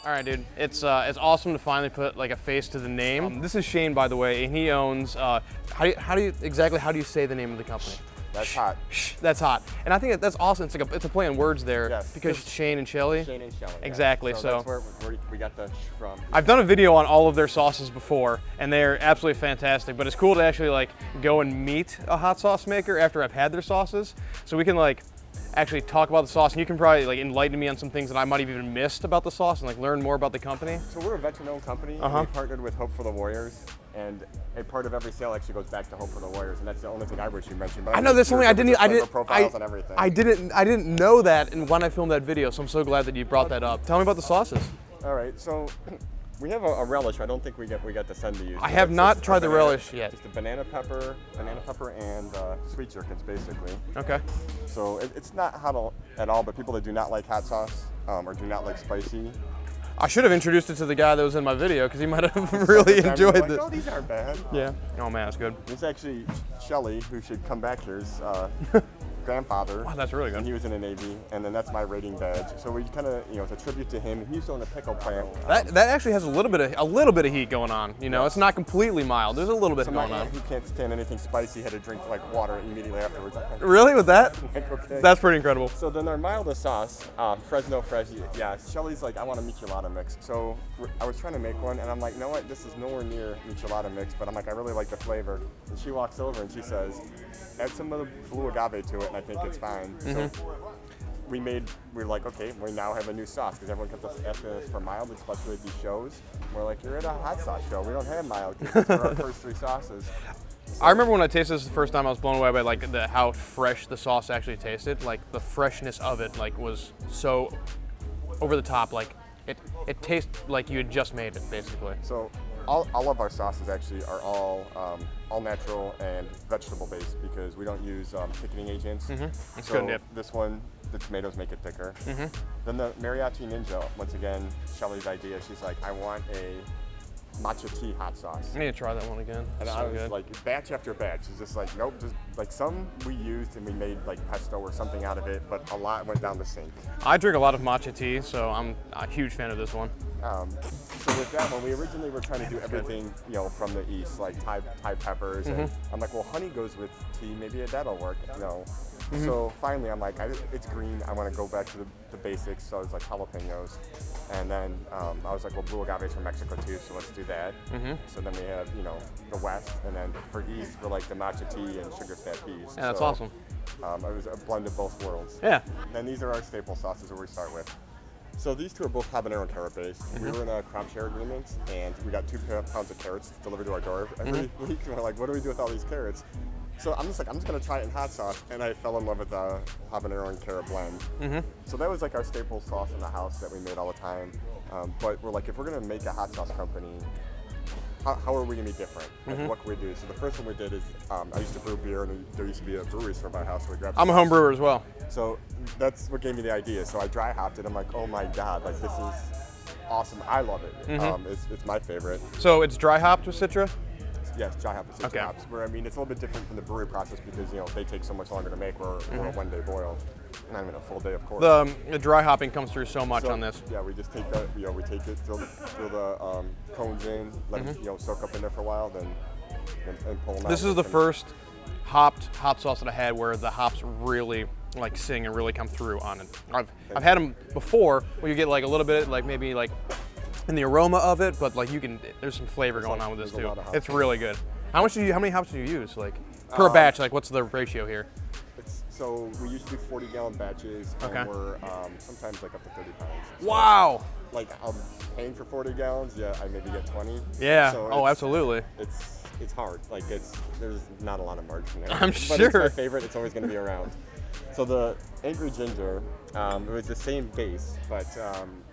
All right, dude. It's awesome to finally put like a face to the name. This is Shane, by the way, and he owns. How do you say the name of the company? That's hot. That's hot. And I think that's awesome. It's a play on words there. Yes. Because Shane and Shelli. Shane and Shelli. Exactly. Yeah. So that's where we got the from. I've done a video on all of their sauces before, and they're absolutely fantastic. But it's cool to actually like go and meet a hot sauce maker after I've had their sauces, so we can like actually talk about the sauce, and you can probably like enlighten me on some things that I might have even missed about the sauce and like learn more about the company. So we're a veteran-owned company. And we partnered with Hope for the Warriors, and a part of every sale actually goes back to Hope for the Warriors, and that's the only thing I wish you mentioned. But I know, that's something I didn't I didn't know that, and when I filmed that video, so I'm so glad that you brought that up. Tell me about the sauces. All right, so we have a relish. I don't think we got to send to you. I have not tried the relish yet. It's the banana pepper, and sweet gherkins, basically. Okay. So it's not hot at all, but people that do not like hot sauce or do not like spicy. I should have introduced it to the guy that was in my video because he might have really enjoyed like, this. Oh, these aren't bad. Yeah. Oh man, that's good. It's actually Shelli, who should come back here. Grandfather. Wow, that's really good. And he was in the Navy, and then that's my rating badge. So we kind of, it's a tribute to him. He used to own a pickle plant. That actually has a little bit of heat going on. You know, it's not completely mild. There's a little bit going on. He can't stand anything spicy. Had to drink like water immediately afterwards. Really, with that? Like, okay. That's pretty incredible. So then our mildest sauce, Fresno Fresh. Yeah, Shelli's like, I want a michelada mix. So I was trying to make one, and I'm like, you know what? This is nowhere near michelada mix, but I'm like, I really like the flavor. And she walks over and she says, add some of the blue agave to it, and I think it's fine. So we're like, okay, we now have a new sauce because everyone kept asking us for mild, especially at these shows. We're like, you're at a hot sauce show. We don't have mild because these are our first three sauces. So, I remember when I tasted this the first time, I was blown away by like how fresh the sauce actually tasted. Like the freshness of it, like was so over the top. Like it tastes like you had just made it, basically. So all of our sauces actually are all natural and vegetable based because we don't use thickening agents. It's so good. This one, the tomatoes make it thicker. Then the Mariachi Ninja, once again, Shelli's idea. She's like, I want a matcha tea hot sauce. I need to try that one again. And so I was good. like, batch after batch. It's just like, nope, just like some we used and we made like pesto or something out of it, but a lot went down the sink. I drink a lot of matcha tea, so I'm a huge fan of this one. So with that one, we originally were trying to do everything, from the east, like Thai peppers. And I'm like, well, honey goes with tea. Maybe that'll work. So finally, I'm like, it's green. I want to go back to the basics. So it's like jalapenos. And then I was like, well, blue agave's from Mexico too, so let's do that. So then we have, the west. And then for east, we're like the matcha tea and sugar fat peas. Yeah, that's awesome. It was a blend of both worlds. Yeah. And these are our staple sauces that we start with. So these two are both habanero and carrot based. We were in a crop share agreement, and we got 2 pounds of carrots delivered to our door every week. And we're like, what do we do with all these carrots? So I'm just gonna try it in hot sauce, and I fell in love with the habanero and carrot blend. So that was like our staple sauce in the house that we made all the time. But we're like, if we're gonna make a hot sauce company, how are we gonna be different? Like, what can we do? So the first one we did is, I used to brew beer, and there used to be a brewery store by my house, so we grabbed I'm a home brewer as well. So that's what gave me the idea. So I dry hopped it. I'm like, oh my God, like this is awesome. I love it. It's my favorite. So it's dry hopped with Citra? Yes, dry hopped with Citra hops. Where, I mean, it's a little bit different from the brewery process because, they take so much longer to make. We're a one-day boil. Not even a full day, of course. The dry hopping comes through so much on this. Yeah, we just take that, we take it, fill the cones in, let it, soak up in there for a while, then pull them out. This is the first hopped hot sauce that I had where the hops really like sing and really come through on it. I've had them before where you get like a little bit like maybe like in the aroma of it, but like there's some flavor going on with this too. It's really good. How many hops do you use like per batch? Like what's the ratio here? So we used to do 40-gallon batches, and we're sometimes like up to 30 pounds. So wow. Like I'm paying for 40 gallons, yeah, I maybe get 20. Yeah. So absolutely. It's hard. Like there's not a lot of margin there. I'm but sure. It's my favorite. It's always going to be around. So the Angry Ginger, it was the same base, but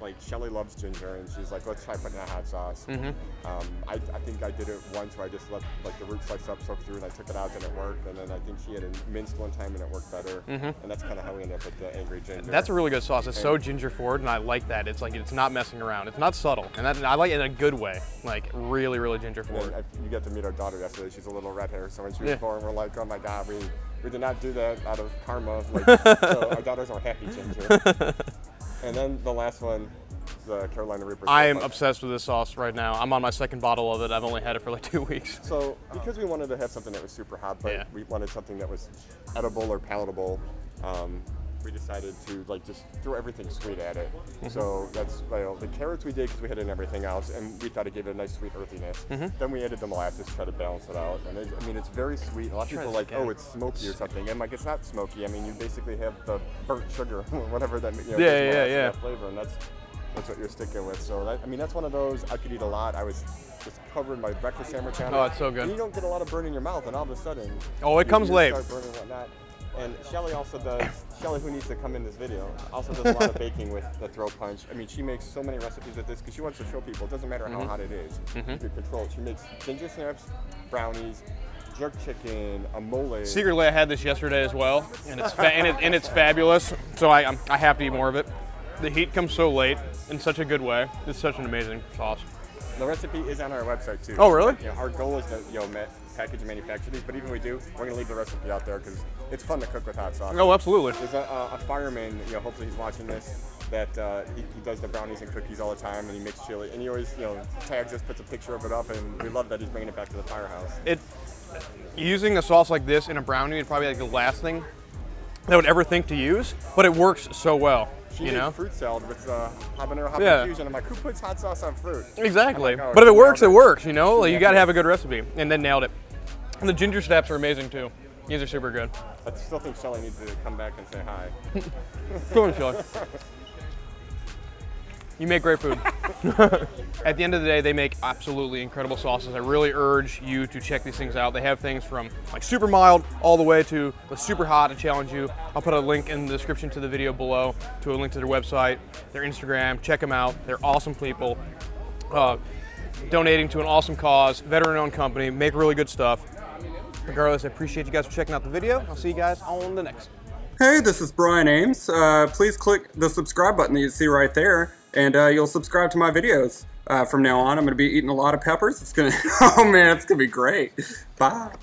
like Shelli loves ginger, and she's like, let's try putting in a hot sauce. I think I did it once where I just let like the root slice up, soak through, and I took it out, and it worked. And then I think she had it minced one time, and it worked better. And that's kind of how we ended up with the Angry Ginger. That's a really good sauce. It's so ginger forward, and I like that. It's like it's not messing around. It's not subtle, and I like it in a good way. Like really, really ginger forward. You got to meet our daughter yesterday. She's a little red hair, so when she was born, we're like, oh my God, we did not do that out of karma. Like, so our daughters are happy ginger. And then the last one, the Carolina Reaper. I am obsessed with this sauce right now. I'm on my second bottle of it. I've only had it for like 2 weeks. So because we wanted to have something that was super hot, but we wanted something that was edible or palatable, we decided to like just throw everything sweet at it. So that's the carrots we did because we had it in everything else, and we thought it gave it a nice sweet earthiness. Then we added the molasses to try to balance it out. And I mean, it's very sweet. A lot of people are like, oh, it's smoky or something. And like, it's not smoky. I mean, you basically have the burnt sugar, whatever that that flavor, and that's what you're sticking with. So that, I mean, that's one of those I could eat a lot. I was just covering my breakfast sandwich on it. Oh, it's so good. And you don't get a lot of burn in your mouth, and all of a sudden, it comes late. Start burning and whatnot. And Shelli also does, Shelli, who needs to come in this video, also does a lot of baking with the Throw Punch. I mean, she makes so many recipes with this because she wants to show people it doesn't matter how hot it is. You can control it. She makes ginger snaps, brownies, jerk chicken, a mole. Secretly, I had this yesterday as well, and it's fabulous. So I have to eat more of it. The heat comes so late in such a good way. It's such an amazing sauce. The recipe is on our website too. Oh, really? You know, our goal is to package and manufacture these, but even we do, we're going to leave the recipe out there because it's fun to cook with hot sauce. Oh, absolutely. There's a fireman, hopefully he's watching this, that he does the brownies and cookies all the time, and he makes chili, and he always, tags us, puts a picture of it up, and we love that he's bringing it back to the firehouse. Using a sauce like this in a brownie is probably like the last thing that I would ever think to use, but it works so well. She made fruit salad with habanero hot fusion. I'm like, who puts hot sauce on fruit? Exactly. Like, oh, but if it works, it works, Like, you got to have a good recipe. And then nailed it. And the ginger snaps are amazing, too. These are super good. I still think Shelli needs to come back and say hi. Come on, Shelli. You make great food. At the end of the day, they make absolutely incredible sauces. I really urge you to check these things out. They have things from like super mild all the way to the super hot to challenge you. I'll put a link in the description to the video below to a link to their website, their Instagram. Check them out. They're awesome people. Donating to an awesome cause, veteran-owned company, make really good stuff. Regardless, I appreciate you guys for checking out the video. I'll see you guys on the next. Hey, this is Brian Ames. Please click the subscribe button that you see right there, and you'll subscribe to my videos. From now on, I'm going to be eating a lot of peppers. It's going to, oh man, it's going to be great. Bye.